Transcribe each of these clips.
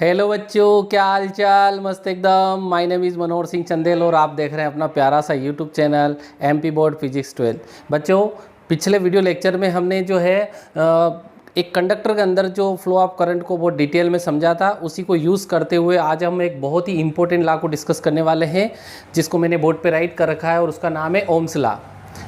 Hello बच्चों, क्या हाल चाल। मस्त एकदम। My name is Manohar Singh Chandel और आप देख रहे हैं अपना प्यारा सा YouTube channel MP board physics 12। बच्चों, पिछले वीडियो लेक्चर में हमने जो है एक कंडक्टर के अंदर जो फ्लो ऑफ करंट को बहुत डिटेल में समझा था, उसी को यूज़ करते हुए आज हम एक बहुत ही इंपॉर्टेंट लॉ को डिस्कस करने वाले हैं, जिसको मैंने बोर्ड पे राइट कर रखा है और उसका नाम है Ohm's law.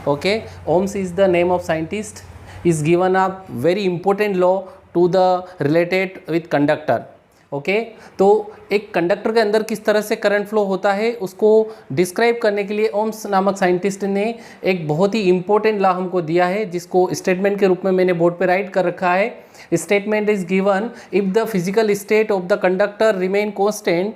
Okay, Ohm's is the name of scientist, is given a very important law to the related with conductor. Okay, तो एक कंडक्टर के अंदर किस तरह से करंट फ्लो होता है उसको डिस्क्राइब करने के लिए ओम्स नामक साइंटिस्ट ने एक बहुत ही इंपॉर्टेंट लॉ हमको दिया है, जिसको स्टेटमेंट के रूप में मैंने बोर्ड पे राइट कर रखा है। Statement is given, if the physical state of the conductor remain constant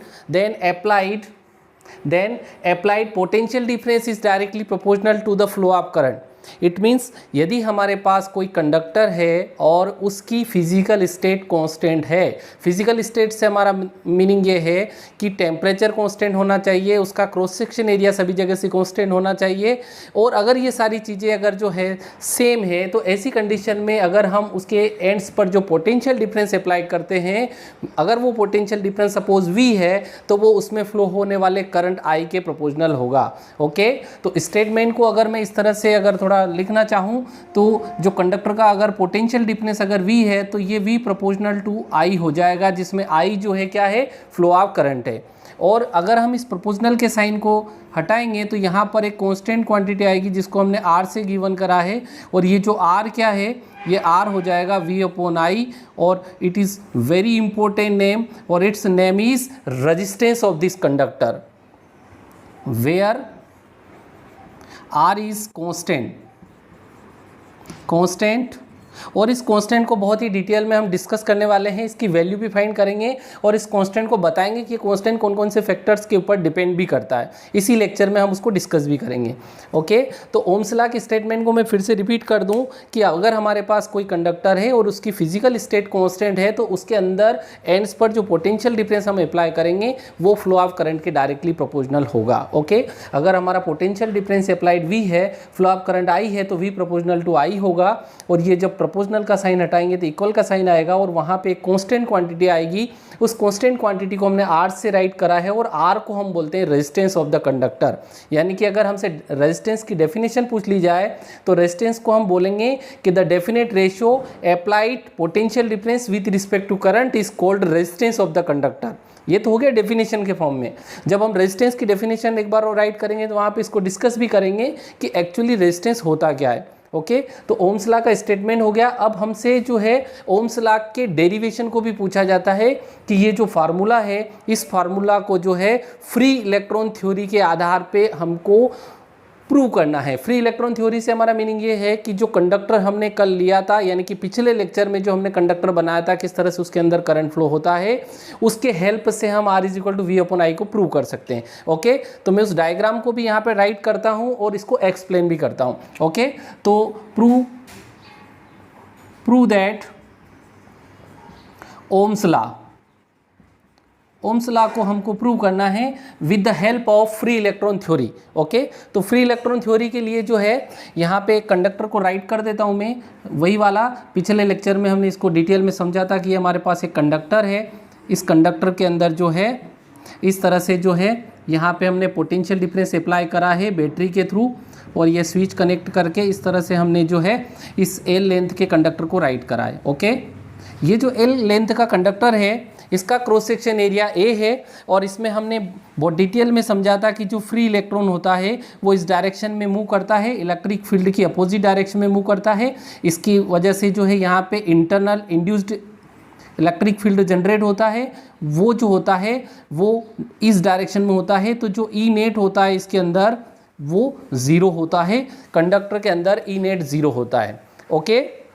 then applied potential difference is directly proportional to the flow of current। It means यदि हमारे पास कोई कंडक्टर है और उसकी फिजिकल स्टेट कांस्टेंट है, फिजिकल स्टेट से हमारा meaning ये है कि टेम्परेचर कांस्टेंट होना चाहिए, उसका क्रॉस सेक्शन एरिया सभी जगह से कांस्टेंट होना चाहिए, और अगर ये सारी चीज़ें अगर जो है सेम है, तो ऐसी कंडीशन में अगर हम उसके एंड्स पर जो पोटेंशियल डिफरेंस अप्लाई करते हैं, अगर वो पोटेंशियल डिफरेंस सपोज V है, तो वो उसमें फ्लो होने वाले करंट I के प्रोपोर्शनल होगा। ओके, तो स्टेटमेंट को अगर मैं इस तरह से अगर थोड़ा लिखना चाहूँ, तो जो कंडक्टर का अगर पोटेंशियल डिफरेंस अगर V है, तो ये V प्रोपोर्शनल टू I हो जाएगा, जिसमें I जो है क्या है, फ्लो ऑफ करंट है। और अगर हम इस प्रोपोर्शनल के साइन को हटाएंगे तो यहाँ पर एक कांस्टेंट क्वांटिटी आएगी, जिसको हमने R से गिवन करा है, और ये जो R क्या है, ये R हो जाएगा V अपॉन I, और it is very important name, और its name is resistance of this conductor, where R is constant. और इस कांस्टेंट को बहुत ही डिटेल में हम डिस्कस करने वाले हैं, इसकी वैल्यू भी फाइंड करेंगे, और इस कांस्टेंट को बताएंगे कि कांस्टेंट कौन कौन से फैक्टर्स के ऊपर डिपेंड भी करता है। इसी लेक्चर में हम उसको डिस्कस भी करेंगे। ओके, तो ओम्स लॉ के स्टेटमेंट को मैं फिर से रिपीट कर दूं कि अगर हमारे पास कोई कंडक्टर है और उसकी फिजिकल स्टेट कांस्टेंट है, तो उसके अंदर एंड्स पर जो पोटेंशियल डिफरेंस हम अप्लाई करेंगे वो फ्लो ऑफ करंट के डायरेक्टली प्रोपोर्शनल होगा। ओके, अगर हमारा पोटेंशियल डिफरेंस अप्लाइड V है, फ्लो ऑफ करंट I है, तो V प्रोपोर्शनल टू I होगा, और ये जब प्रोपोर्शनल का साइन हटाएंगे तो इक्वल का साइन आएगा, और वहाँ पे एक कांस्टेंट क्वांटिटी आएगी। उस कांस्टेंट क्वांटिटी को हमने R से राइट करा है, और R को हम बोलते हैं रेजिस्टेंस ऑफ द कंडक्टर। यानी कि अगर हमसे रेजिस्टेंस की डेफिनेशन पूछ ली जाए, तो रेजिस्टेंस को हम बोलेंगे कि the definite ratio applied potential difference with respect to current is called resistance of the conductor. ये तो हो गया डेफिनेशन के फॉर्म में। जब हम रेजिस्टेंस की डेफिनेशन एक बार और राइट करेंगे, तो वहाँ पे इसको डिस्कस भी करेंगे कि एक्चुअली रेजिस्टेंस होता क्या है। ओके, तो ओम्स लॉ का स्टेटमेंट हो गया। अब हमसे जो है ओम्स लॉ के डेरिवेशन को भी पूछा जाता है कि ये जो फार्मूला है, इस फार्मूला को जो है फ्री इलेक्ट्रॉन थ्योरी के आधार पे हमको प्रूव करना है। फ्री इलेक्ट्रॉन थ्योरी से हमारा मीनिंग ये है कि जो कंडक्टर हमने कल लिया था, यानी कि पिछले लेक्चर में जो हमने कंडक्टर बनाया था, किस तरह से उसके अंदर करंट फ्लो होता है, उसके हेल्प से हम R is equal to V upon I को प्रूव कर सकते हैं। ओके, तो मैं उस डायग्राम को भी यहाँ पे राइट करता हूँ और इसको एक्सप्लेन भी करता हूँ। ओके, तो प्रूव दैट ओम्स लॉ को हमको प्रूव करना है with the help of free electron theory. Okay, तो फ्री इलेक्ट्रॉन थ्योरी के लिए जो है यहाँ पे कंडक्टर को राइट कर देता हूँ मैं, वही वाला पिछले लेक्चर में हमने इसको डिटेल में समझा था कि हमारे पास एक कंडक्टर है। इस कंडक्टर के अंदर जो है इस तरह से जो है यहाँ पे हमने पोटेंशियल डिफरेंस अप्लाई करा है बैटरी के थ्रू, और ये स्विच कनेक्ट करके इस तरह से हमने जो है इस L लेंथ के कंडक्टर को राइट करा है। ओके, ये जो L लेंथ का कंडक्टर है, इसका क्रॉस सेक्शन एरिया A है, और इसमें हमने बहुत डिटेल में समझा था कि जो फ्री इलेक्ट्रॉन होता है वो इस डायरेक्शन में मूव करता है, इलेक्ट्रिक फील्ड की अपोजिट डायरेक्शन में मूव करता है। इसकी वजह से जो है यहाँ पे internal induced electric field generate होता है, वो जो होता है वो इस डायरेक्शन में होता है। तो जो E नेट होता है इसके अंदर वो 0 होता है, कंडक्टर के अंदर E नेट 0 होता है। ओके,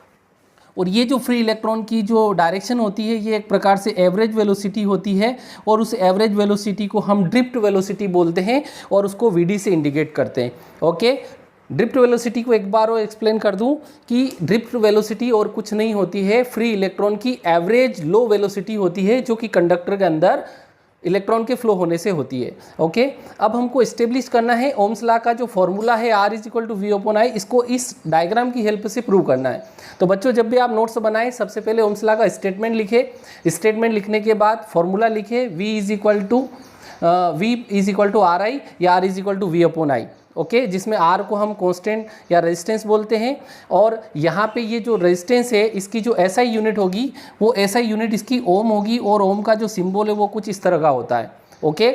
और ये जो फ्री इलेक्ट्रॉन की जो डायरेक्शन होती है, ये एक प्रकार से एवरेज वेलोसिटी होती है, और उस एवरेज वेलोसिटी को हम ड्रिफ्ट वेलोसिटी बोलते हैं, और उसको VD से इंडिकेट करते हैं। ओके, ड्रिफ्ट वेलोसिटी को एक बार और एक्सप्लेन कर दूं कि ड्रिफ्ट वेलोसिटी और कुछ नहीं होती है, फ्री इलेक्ट्रॉन की एवरेज लो वेलोसिटी होती है, जो कि कंडक्टर के अंदर इलेक्ट्रॉन के फ्लो होने से होती है। ओके, अब हमको इस्टेब्लिश करना है ओम्स लॉ का जो फॉर्मूला है R is equal to V/I, इसको इस डायग्राम की हेल्प से प्रूव करना है। तो बच्चों जब भी आप नोट्स बनाएं सबसे पहले ओम्स लॉ का स्टेटमेंट लिखे, स्टेटमेंट लिखने के बाद फॉर्मूला लिखे V is equal to RI या R is equal to V/I। ओके, जिसमें R को हम कांस्टेंट या रेजिस्टेंस बोलते हैं, और यहाँ पे ये जो रेजिस्टेंस है इसकी जो SI यूनिट होगी वो SI यूनिट इसकी ओम होगी, और ओम का जो सिंबल है वो कुछ इस तरह का होता है। ओके,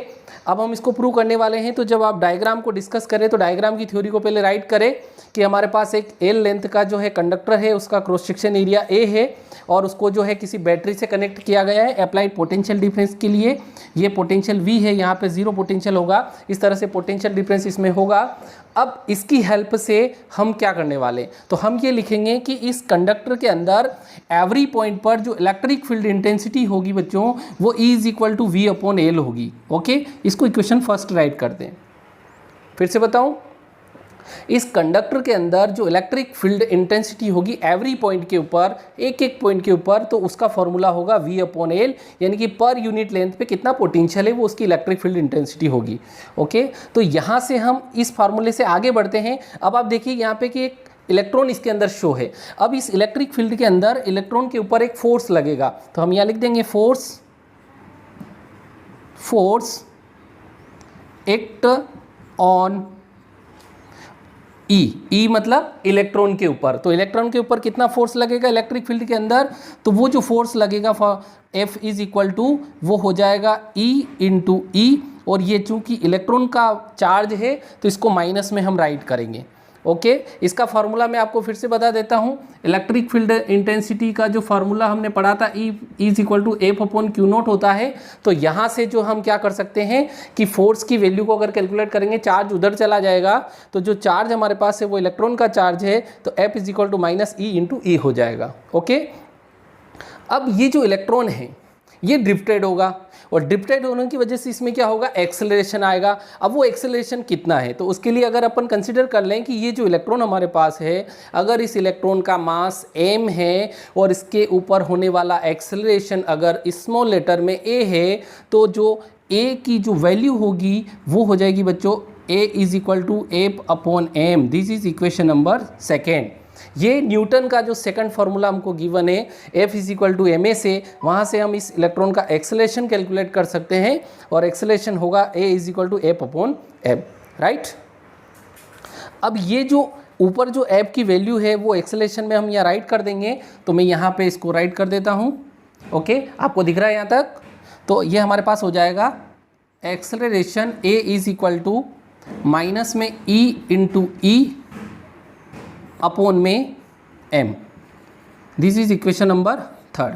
अब हम इसको प्रूव करने वाले हैं। तो जब आप डायग्राम को डिस्कस करें तो डायग्राम की थ्योरी को पहले राइट करें कि हमारे पास एक L लेंथ का जो है कंडक्टर है, उसका क्रॉस सेक्शन एरिया A है, और उसको जो है किसी बैटरी से कनेक्ट किया गया है अप्लाइड पोटेंशियल डिफरेंस के लिए। ये पोटेंशियल V है, यहाँ पे 0 पोटेंशियल होगा, इस तरह से पोटेंशियल डिफरेंस इसमें होगा। अब इसकी हेल्प से हम क्या करने वाले, तो हम ये लिखेंगे कि इस कंडक्टर के अंदर एवरी पॉइंट पर जो इलेक्ट्रिक फील्ड इंटेंसिटी होगी बच्चों वो E is equal to V/L होगी। ओके, इसको इक्वेशन फर्स्ट राइट करते हैं। फिर से बताऊं, इस कंडक्टर के अंदर जो इलेक्ट्रिक फील्ड इंटेंसिटी होगी एवरी पॉइंट के ऊपर, एक एक पॉइंट के ऊपर, तो उसका फॉर्मूला होगा V/L, यानी कि पर यूनिट लेंथ पे कितना पोटेंशियल है वो उसकी इलेक्ट्रिक फील्ड इंटेंसिटी होगी। ओके, तो यहाँ से हम इस फार्मूले से आगे बढ़ते हैं। अब आप देखिए यहाँ पे कि एक इलेक्ट्रॉन इसके अंदर शो है। अब इस इलेक्ट्रिक फील्ड के अंदर इलेक्ट्रॉन के ऊपर एक फोर्स लगेगा, तो हम यहाँ लिख देंगे फोर्स एक्ट ऑन ई मतलब इलेक्ट्रॉन के ऊपर। तो इलेक्ट्रॉन के ऊपर कितना फोर्स लगेगा इलेक्ट्रिक फील्ड के अंदर, तो वो जो फोर्स लगेगा F इज इक्वल टू वो हो जाएगा E इंटू ई, और ये चूंकि इलेक्ट्रॉन का चार्ज है तो इसको माइनस में हम राइट करेंगे। ओके, इसका फार्मूला मैं आपको फिर से बता देता हूँ। इलेक्ट्रिक फील्ड इंटेंसिटी का जो फार्मूला हमने पढ़ा था E is equal to F/Q0 होता है। तो यहाँ से जो हम क्या कर सकते हैं कि फोर्स की वैल्यू को अगर कैलकुलेट करेंगे, चार्ज उधर चला जाएगा, तो जो चार्ज हमारे पास है वो इलेक्ट्रॉन का चार्ज है, तो F is equal to minus E into e हो जाएगा। ओके, अब ये जो इलेक्ट्रॉन है ये ड्रिफ्टेड होगा, और ड्रिफ्टेड होने की वजह से इसमें क्या होगा, एक्सेलरेशन आएगा। अब वो एक्सेलरेशन कितना है, तो उसके लिए अगर अपन कंसिडर कर लें कि ये जो इलेक्ट्रॉन हमारे पास है, अगर इस इलेक्ट्रॉन का मास m है और इसके ऊपर होने वाला एक्सेलरेशन अगर स्मॉल लेटर में a है, तो जो a की जो वैल्यू होगी वो हो जाएगी बच्चों a is equal to F/m। This is equation number second. ये न्यूटन का जो सेकंड फार्मूला हमको गिवन है F is equal to ma से, वहाँ से हम इस इलेक्ट्रॉन का एक्सेलरेशन कैलकुलेट कर सकते हैं, और एक्सेलरेशन होगा a is equal to F/m, right. अब ये जो ऊपर जो F की वैल्यू है वो एक्सेलरेशन में हम यहाँ राइट कर देंगे, तो मैं यहाँ पे इसको राइट कर देता हूँ। ओके, आपको दिख रहा है यहाँ तक, तो ये हमारे पास हो जाएगा acceleration a is equal to minus में E इंटू ई अपॉन में m। This is equation number third.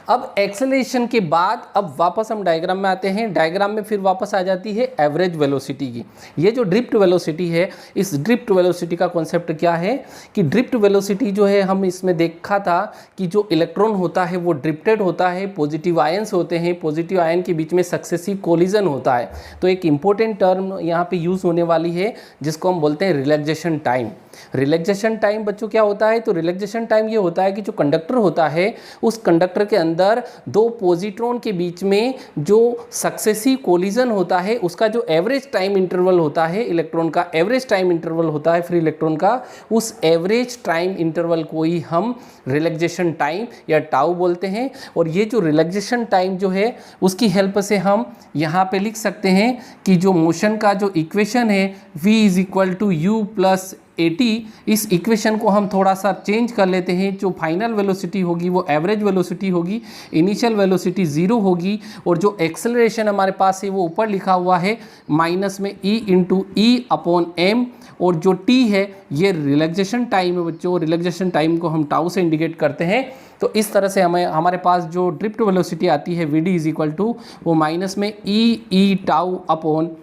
अब एक्सेलरेशन के बाद अब वापस हम डायग्राम में आते हैं। डायग्राम में फिर वापस आ जाती है एवरेज वेलोसिटी की। ये जो ड्रिफ्ट वेलोसिटी है, इस ड्रिफ्ट वेलोसिटी का कॉन्सेप्ट क्या है कि ड्रिफ्ट वेलोसिटी जो है, हम इसमें देखा था कि जो इलेक्ट्रॉन होता है वो ड्रिफ्टेड होता है, पॉजिटिव आयंस होते हैं, पॉजिटिव आयन के बीच में सक्सेसिव कोलिजन होता है। तो एक इंपॉर्टेंट टर्म यहाँ पे यूज़ होने वाली है जिसको हम बोलते हैं रिलैक्सेशन टाइम। रिलैक्सेशन टाइम बच्चों क्या होता है, तो रिलैक्सेशन टाइम ये होता है कि जो कंडक्टर होता है उस कंडक्टर के अंदर दो पॉजिट्रॉन के बीच में जो सक्सेसिव कोलिजन होता है उसका जो एवरेज टाइम इंटरवल होता है, इलेक्ट्रॉन का एवरेज टाइम इंटरवल होता है फ्री इलेक्ट्रॉन का, उस एवरेज टाइम इंटरवल को ही हम रिलैक्सेशन टाइम या टाउ बोलते हैं। और ये जो रिलैक्सेशन टाइम जो है उसकी हेल्प से हम यहाँ पे लिख सकते हैं कि जो मोशन का जो इक्वेशन है v is equal to u plus at, इस इक्वेशन को हम थोड़ा सा चेंज कर लेते हैं। जो फाइनल वेलोसिटी होगी वो एवरेज वेलोसिटी होगी, इनिशियल वेलोसिटी 0 होगी, और जो एक्सेलरेशन हमारे पास है वो ऊपर लिखा हुआ है माइनस में e into e upon m, और जो t है ये रिलैक्सेशन टाइम है बच्चों। रिलैक्सेशन टाइम को हम टाउ से इंडिकेट करते हैं। तो इस तरह से हमारे पास जो ड्रिफ्ट वेलोसिटी आती है vd इज इक्वल टू वो माइनस में ई टाउ अपॉन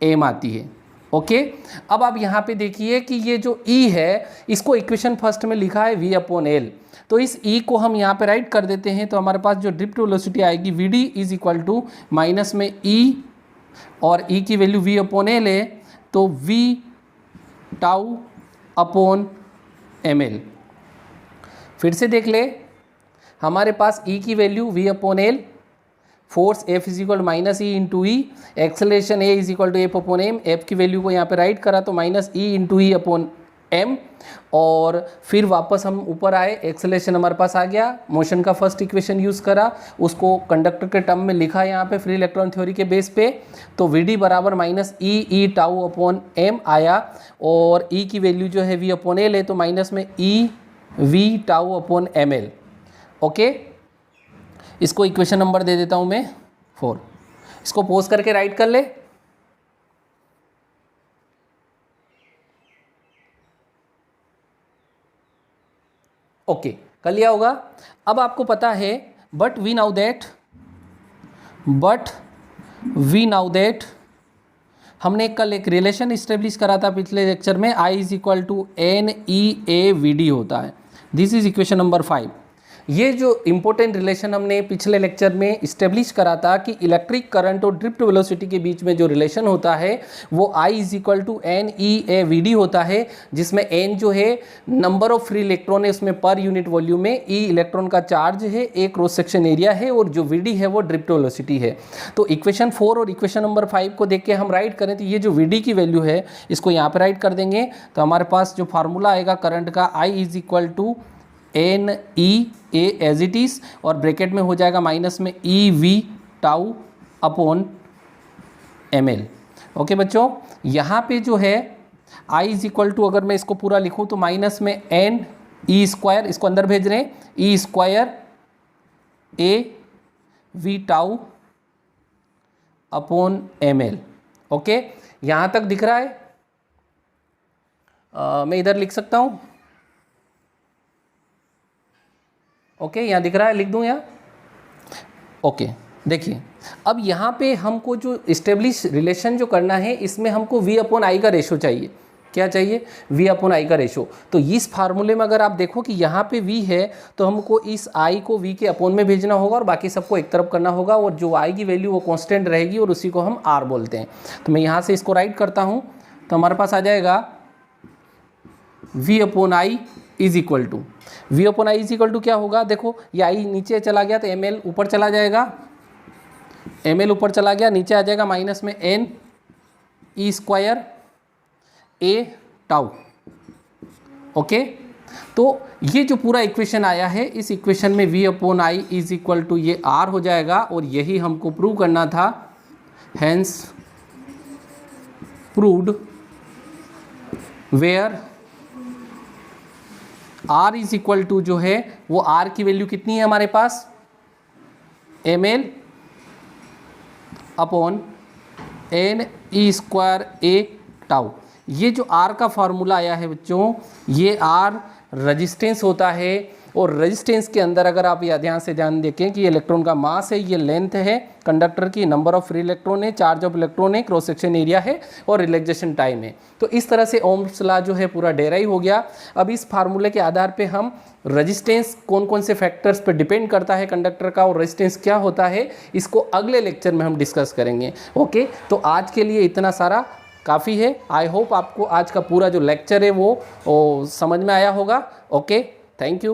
m आती है। ओके, अब आप यहाँ पे देखिए कि ये जो E है इसको इक्वेशन फर्स्ट में लिखा है V/L, तो इस E को हम यहाँ पे राइट कर देते हैं। तो हमारे पास जो ड्रिफ्ट वेलोसिटी आएगी Vd is equal to minus में E, और E की वैल्यू V/L है, तो V टाउ अपॉन ml। फिर से देख ले, हमारे पास E की value V/L force F is equal minus e into e, acceleration A is equal to f upon m, f की वैल्यू को यहाँ पे राइट करा तो minus e into e upon m, और फिर वापस हम ऊपर आए, एक्सेलरेशन हमारे पास आ गया, मोशन का फर्स्ट इक्वेशन यूज़ करा, उसको कंडक्टर के टर्म में लिखा यहाँ पे फ्री इलेक्ट्रॉन थ्योरी के बेस पे, तो वी डी बराबर माइनस ई टाउ अपॉन एम आया, और ई की वैल्यू जो है वी अपॉन एल है, तो माइनस में e v tau upon m l. Okay, इसको इक्वेशन नंबर दे देता हूँ मैं 4, इसको पोज करके राइट कर ले। ओके, कर लिया होगा। अब आपको पता है बट वी नाउ दैट हमने कल एक रिलेशन इस्टेब्लिश करा था पिछले लेक्चर में, I is equal to n e a v d होता है। This is equation number 5। ये जो इंपॉर्टेंट रिलेशन हमने पिछले लेक्चर में इस्टेब्लिश करा था कि इलेक्ट्रिक करंट और ड्रिफ्ट वेलोसिटी के बीच में जो रिलेशन होता है वो I is equal to n e a v d होता है, जिसमें n जो है नंबर ऑफ फ्री इलेक्ट्रॉन है उसमें पर यूनिट वॉल्यूम में, e इलेक्ट्रॉन का चार्ज है, a क्रॉस सेक्शन एरिया है, और जो वी डी है वो ड्रिफ्ट वेलोसिटी है। तो इक्वेशन 4 और इक्वेशन नंबर 5 को देख के हम राइट करें तो ये जो वी डी की वैल्यू है इसको यहाँ पर राइट कर देंगे, तो हमारे पास जो फार्मूला आएगा करंट का I is equal to n e a as it is, और ब्रैकेट में हो जाएगा माइनस में e v tau upon m l. Okay बच्चों, यहाँ पे जो है आई इज इक्वल टू, अगर मैं इसको पूरा लिखूँ तो माइनस में एन ई स्क्वायर, इसको अंदर भेज रहे हैं, e square a v tau upon m l. Okay, यहाँ तक दिख रहा है? मैं इधर लिख सकता हूँ। ओके, यहाँ दिख रहा है, लिख दूँ यहाँ? ओके, देखिए अब यहाँ पे हमको जो इस्टेब्लिश रिलेशन जो करना है इसमें हमको v अपॉन आई का रेशो चाहिए। क्या चाहिए? v अपॉन आई का रेशो। तो इस फार्मूले में अगर आप देखो कि यहाँ पे v है तो हमको इस i को v के अपॉन में भेजना होगा और बाकी सबको एक तरफ करना होगा, और जो i की वैल्यू वो कांस्टेंट रहेगी और उसी को हम r बोलते हैं। तो मैं यहाँ से इसको राइट करता हूँ, तो हमारे पास आ जाएगा v upon I is equal to, v upon I is equal to क्या होगा? देखो ये आई नीचे चला गया तो ml ऊपर चला जाएगा, ml ऊपर चला गया, नीचे आ जाएगा माइनस में n E square a tau. Okay, तो ये जो पूरा इक्वेशन आया है इस इक्वेशन में v upon I is equal to ये r हो जाएगा, और यही हमको प्रूव करना था। Hence proved where r is equal to जो है वो r की वैल्यू कितनी है हमारे पास? ml upon n e square a tau. ये जो r का फार्मूला आया है बच्चों, ये r रेजिस्टेंस होता है, और रेजिस्टेंस के अंदर अगर आप यह ध्यान से देखें कि ये इलेक्ट्रॉन का मास है, ये लेंथ है कंडक्टर की, नंबर ऑफ फ्री इलेक्ट्रॉन है, चार्ज ऑफ इलेक्ट्रॉन है, क्रॉस सेक्शन एरिया है, और रिलैक्सेशन टाइम है। तो इस तरह से ओम्स लॉ जो है पूरा डेराइव हो गया। अब इस फार्मूले के आधार पे हम रेजिस्टेंस कौन कौन से फैक्टर्स पर डिपेंड करता है कंडक्टर का, और रेजिस्टेंस क्या होता है, इसको अगले लेक्चर में हम डिस्कस करेंगे। ओके, तो आज के लिए इतना सारा काफ़ी है। आई होप आपको आज का पूरा जो लेक्चर है वो समझ में आया होगा। Okay, thank you.